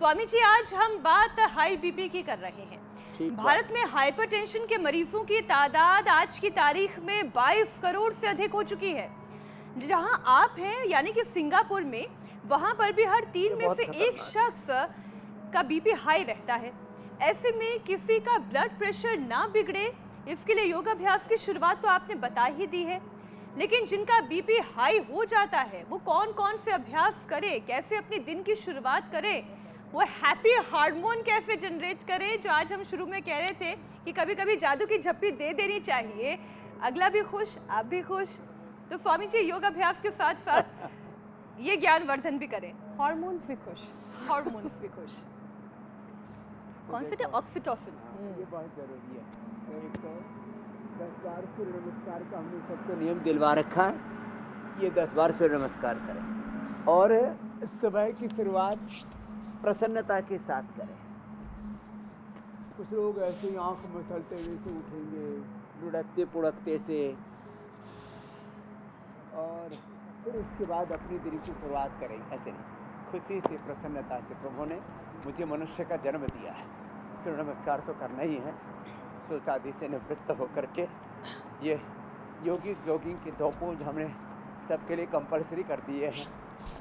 स्वामी जी, आज हम बात हाई बीपी की कर रहे हैं। भारत में हाइपरटेंशन के मरीजों की तादाद आज की तारीख में 22 करोड़ से अधिक हो चुकी है। जहां आप हैं यानी कि सिंगापुर में, वहां पर भी हर 3 में से एक शख्स का बीपी हाई रहता है। ऐसे में किसी का ब्लड प्रेशर ना बिगड़े, इसके लिए योगाभ्यास की शुरुआत तो आपने बता ही दी है, लेकिन जिनका बीपी हाई हो जाता है वो कौन कौन से अभ्यास करें, कैसे अपने दिन की शुरुआत करें, वो हैप्पी हार्मोन कैसे जनरेट करें, जो आज हम शुरू में कह रहे थे कि कभी कभी जादू की झप्पी दे देनी चाहिए, अगला भी खुश आप भी खुश। तो स्वामी जी, योगाभ्यास के साथ साथ ये ज्ञानवर्धन भी करें, हार्मोन्स भी खुश, हार्मोन्स भी खुश। कौन से थे? ऑक्सीटोसिन। ये बहुत जरूरी है। एक तो 10 बार सूर्य नमस्कार का हमने सबको नियम दिलवा रखा है, ये 10 बार सूर्य नमस्कार करें और सुबह की शुरुआत प्रसन्नता के साथ करें। कुछ लोग ऐसे ही आँख मसलते हुए से उठेंगे, लुढ़कते पुढ़कते से, और फिर उसके बाद अपनी दिन की शुरुआत करें। ऐसे नहीं, खुशी से, प्रसन्नता से। प्रभु ने मुझे मनुष्य का जन्म दिया है, सूर्य नमस्कार तो करना ही है। सोच आदि से निवृत्त होकर के ये जॉगिंग की 2 पोज हमने सबके लिए कंपलसरी कर दिए हैं,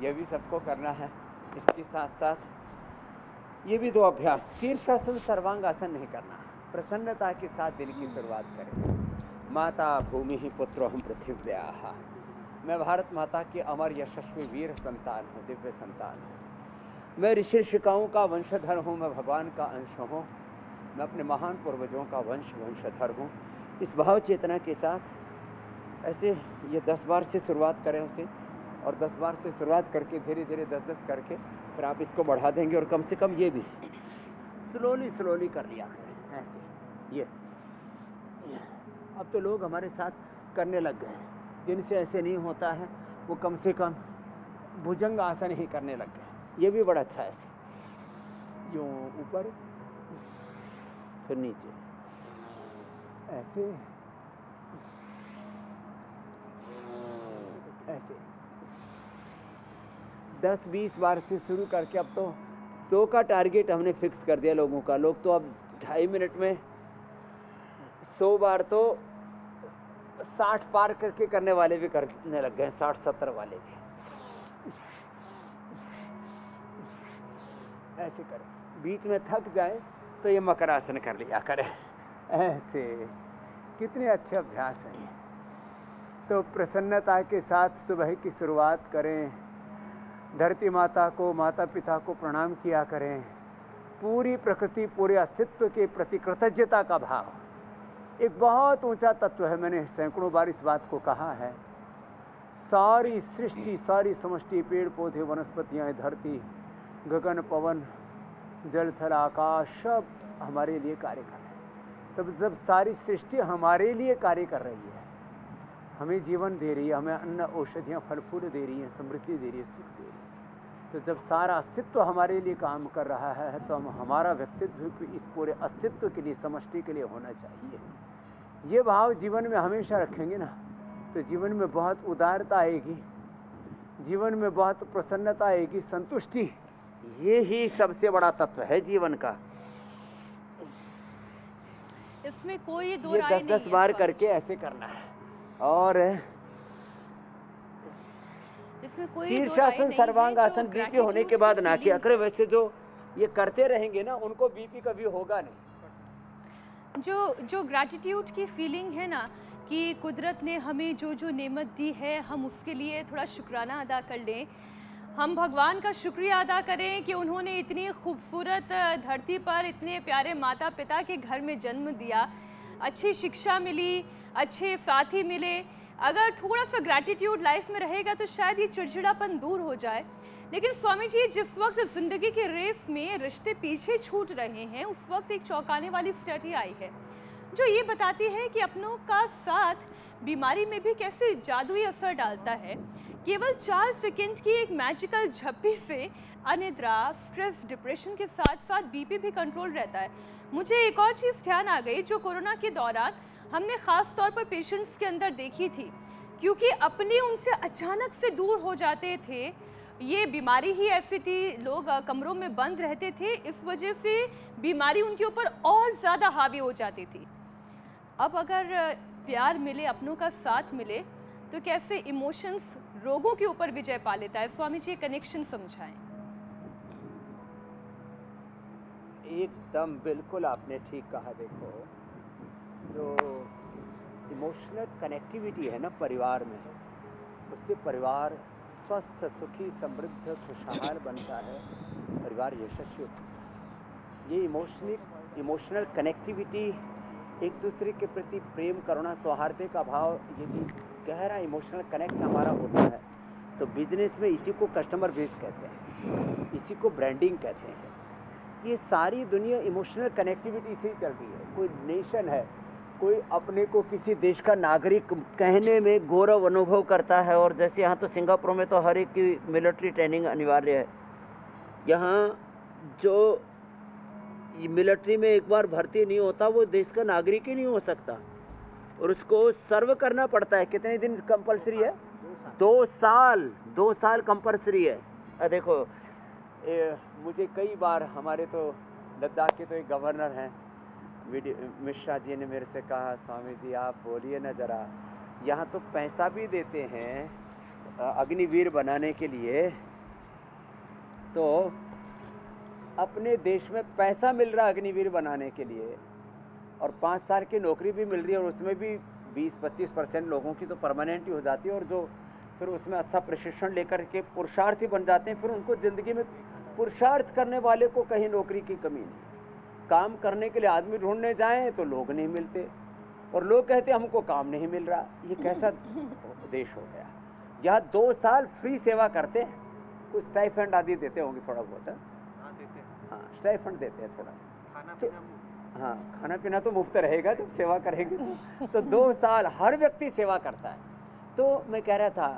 ये भी सबको करना है। इसके साथ साथ ये भी 2 अभ्यास, शीर्षासन सर्वांगासन नहीं करना, प्रसन्नता के साथ दिन की शुरुआत करें। माता भूमि ही पुत्रो हम पृथिव्याः। मैं भारत माता के अमर यशस्वी वीर संतान हूँ, दिव्य संतान हूँ। मैं ऋषि ऋषिकाओं का वंशधर हूँ, मैं भगवान का अंश हूँ, मैं अपने महान पूर्वजों का वंशधर हूँ। इस भाव चेतना के साथ ऐसे ये 10 बार से शुरुआत करें उसे, और 10 बार से शुरुआत करके धीरे धीरे 10-10 करके फिर आप इसको बढ़ा देंगे, और कम से कम ये भी स्लोली कर लिया करें ऐसे। ये अब तो लोग हमारे साथ करने लग गए हैं, जिनसे ऐसे नहीं होता है वो कम से कम भुजंग आसन ही करने लग गए। ये भी बड़ा अच्छा है, ऐसे यूँ ऊपर फिर नीचे, ऐसे ऐसे 10-20 बार से शुरू करके अब तो 100 का टारगेट हमने फिक्स कर दिया लोगों का। लोग तो अब 2.5 मिनट में 100 बार तो 60 पार करके करने वाले भी करने लग गए, 60-70 वाले भी। ऐसे करें, बीच में थक जाए तो ये मकरासन कर लिया करें। ऐसे कितने अच्छे अभ्यास हैं ये। तो प्रसन्नता के साथ सुबह की शुरुआत करें, धरती माता को, माता पिता को प्रणाम किया करें, पूरी प्रकृति, पूरे अस्तित्व के प्रति कृतज्ञता का भाव एक बहुत ऊंचा तत्व है। मैंने सैकड़ों बार इस बात को कहा है। सारी सृष्टि, सारी समष्टि, पेड़ पौधे, वनस्पतियाँ, धरती, गगन, पवन, जल, थल, आकाश, सब हमारे लिए कार्य कर रहे हैं। तब जब सारी सृष्टि हमारे लिए कार्य कर रही है, हमें जीवन दे रही है, हमें अन्न, औषधियाँ, फल फूल दे रही हैं, समृद्धि दे रही है, सुख दे रही है, तो जब सारा अस्तित्व हमारे लिए काम कर रहा है तो हमारा व्यक्तित्व भी इस पूरे अस्तित्व के लिए, समष्टि के लिए होना चाहिए। ये भाव जीवन में हमेशा रखेंगे ना, तो जीवन में बहुत उदारता आएगी, जीवन में बहुत प्रसन्नता आएगी, संतुष्टि। ये ही सबसे बड़ा तत्व है जीवन का। इसमें कोई दो राय नहीं है। 10-10 बार करके ऐसे करना है, और इसमें कोई शीर्षासन सर्वांगासन बीपी होने के बाद ना किया करें। वैसे जो ये करते रहेंगे ना, उनको बीपी कभी होगा नहीं। जो ग्रैटिट्यूड की फीलिंग है ना, कि कुदरत ने हमें जो जो नेमत दी है, हम उसके लिए थोड़ा शुक्राना अदा कर लें, हम भगवान का शुक्रिया अदा करें कि उन्होंने इतनी खूबसूरत धरती पर इतने प्यारे माता पिता के घर में जन्म दिया, अच्छी शिक्षा मिली, अच्छे साथी मिले। अगर थोड़ा सा ग्रैटिट्यूड लाइफ में रहेगा तो शायद ये चिड़चिड़ापन दूर हो जाए। लेकिन स्वामी जी, जिस वक्त ज़िंदगी के रेस में रिश्ते पीछे छूट रहे हैं, उस वक्त एक चौंकाने वाली स्टडी आई है जो ये बताती है कि अपनों का साथ बीमारी में भी कैसे जादुई असर डालता है। केवल 4 सेकंड की एक मैजिकल झप्पी से अनिद्रा, स्ट्रेस, डिप्रेशन के साथ साथ बीपी भी कंट्रोल रहता है। मुझे एक और चीज़ ध्यान आ गई जो कोरोना के दौरान हमने ख़ास तौर पर पेशेंट्स के अंदर देखी थी, क्योंकि अपने उनसे अचानक से दूर हो जाते थे, ये बीमारी ही ऐसी थी, लोग कमरों में बंद रहते थे, इस वजह से बीमारी उनके ऊपर और ज़्यादा हावी हो जाती थी। अब अगर प्यार मिले, अपनों का साथ मिले, तो कैसे इमोशंस रोगों के ऊपर विजय पा लेता है। स्वामी जी, कनेक्शन समझाएं। एकदम बिल्कुल आपने ठीक कहा। देखो, जो इमोशनल कनेक्टिविटी है ना परिवार में, उससे परिवार स्वस्थ, सुखी, समृद्ध, खुशहाल बनता है, परिवार यशस्वी होता है। ये इमोशनल कनेक्टिविटी, एक दूसरे के प्रति प्रेम, करुणा, सौहार्द का भाव, यदि गहरा इमोशनल कनेक्ट हमारा होता है तो बिजनेस में इसी को कस्टमर बेस कहते हैं, इसी को ब्रांडिंग कहते हैं। ये सारी दुनिया इमोशनल कनेक्टिविटी से ही चल रही है। कोई नेशन है, कोई अपने को किसी देश का नागरिक कहने में गौरव अनुभव करता है, और जैसे यहाँ तो सिंगापुर में तो हर एक की मिलिट्री ट्रेनिंग अनिवार्य है। यहाँ जो मिलिट्री में एक बार भर्ती नहीं होता वो देश का नागरिक ही नहीं हो सकता, और उसको सर्व करना पड़ता है। कितने दिन कंपलसरी है? 2 साल कंपलसरी है। देखो, मुझे कई बार, हमारे तो लद्दाख के तो एक गवर्नर हैं, मिश्रा जी ने मेरे से कहा, स्वामी जी आप बोलिए ना ज़रा, यहाँ तो पैसा भी देते हैं अग्निवीर बनाने के लिए, तो अपने देश में पैसा मिल रहा अग्निवीर बनाने के लिए, और 5 साल की नौकरी भी मिल रही है, और उसमें भी 20-25% लोगों की तो परमानेंट ही हो जाती है, और जो फिर उसमें अच्छा प्रशिक्षण लेकर के पुरुषार्थी बन जाते हैं, फिर उनको ज़िंदगी में पुरुषार्थ करने वाले को कहीं नौकरी की कमी नहीं। काम करने के लिए आदमी ढूंढने जाएं तो लोग नहीं मिलते, और लोग कहते हमको काम नहीं मिल रहा। ये कैसा देश हो गया। यहाँ 2 साल फ्री सेवा करते हैं, कुछ स्टाइफंड आदि देते होंगे थोड़ा बहुत, हाँ स्टाइफंड देते हैं थोड़ा सा, तो हाँ खाना पीना तो मुफ्त रहेगा जब सेवा करेंगे तो 2 साल हर व्यक्ति सेवा करता है। तो मैं कह रहा था,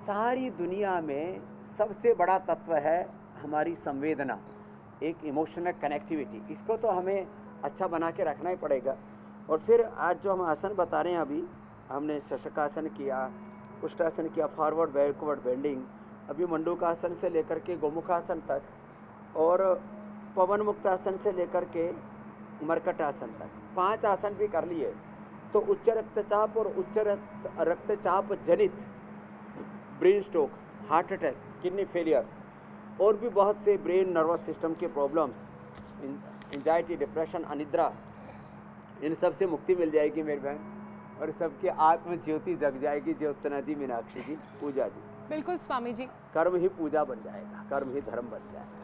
सारी दुनिया में सबसे बड़ा तत्व है हमारी संवेदना, एक इमोशनल कनेक्टिविटी। इसको तो हमें अच्छा बना के रखना ही पड़ेगा। और फिर आज जो हम आसन बता रहे हैं, अभी हमने शशकासन किया, कुष्ठासन किया, फॉरवर्ड बैकवर्ड बेंडिंग, अभी मंडूकासन से लेकर के गोमुखासन तक, और पवन मुक्तासन से लेकर के मरकट आसन तक 5 आसन भी कर लिए। तो उच्च रक्तचाप और उच्च रक्तचाप जनित brain stroke, heart attack, kidney failure, और भी बहुत से ब्रेन नर्वस सिस्टम के प्रॉब्लम्स, एंजाइटी, डिप्रेशन, अनिद्रा, इन सब से मुक्ति मिल जाएगी मेरी बहन, और सबके आत्म ज्योति जग जाएगी। ज्योतना जी, मीनाक्षी जी, पूजा जी। बिल्कुल स्वामी जी, कर्म ही पूजा बन जाएगा, कर्म ही धर्म बन जाएगा।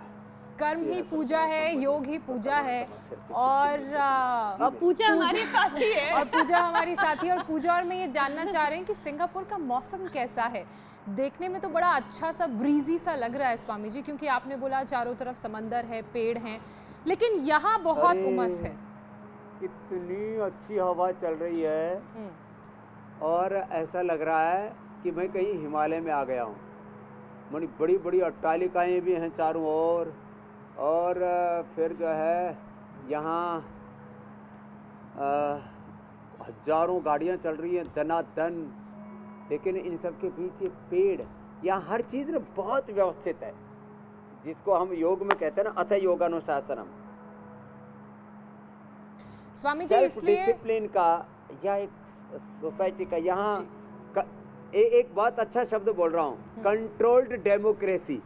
कर्म ही पूजा है, योग ही पूजा है, और पूजा हमारे साथी है, और पूजा हमारी साथी। और पूजा, और मैं ये जानना चाह रही हूँ कि सिंगापुर का मौसम कैसा है? देखने में तो बड़ा अच्छा सा ब्रीजी सा लग रहा है स्वामी जी, क्योंकि आपने बोला चारों तरफ समंदर है, पेड़ हैं, लेकिन यहाँ बहुत उमस है। इतनी अच्छी हवा चल रही है, और ऐसा लग रहा है कि मैं कहीं हिमालय में आ गया हूँ। मानी बड़ी बड़ी अट्टालिकाएं भी हैं चारों ओर, और फिर जो है यहाँ हजारों गाड़ियाँ चल रही हैं दनादन, लेकिन इन सब के बीच ये पेड़, यहाँ हर चीज़ ना बहुत व्यवस्थित है, जिसको हम योग में कहते हैं ना, अथ योगानुशासनम। स्वामी जी, इसलिए डिसिप्लिन का या एक सोसाइटी का यहाँ एक बहुत अच्छा शब्द बोल रहा हूँ, controlled democracy.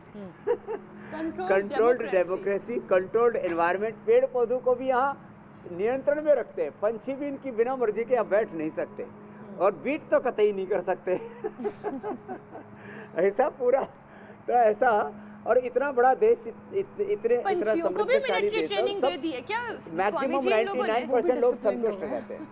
Controlled democracy, controlled environment. पेड़ पौधों को भी यहाँ नियंत्रण में रखते हैं, पंछी भी इनकी बिना मर्जी के यहाँ बैठ नहीं सकते, और बीट तो कतई नहीं कर सकते ऐसा पूरा, तो ऐसा, और इतना बड़ा देश, इतने पंछियों को भी मिलिट्री ट्रेनिंग दे दी है क्या मैक्सिमम 99% लोग संतुष्ट रहते हैं।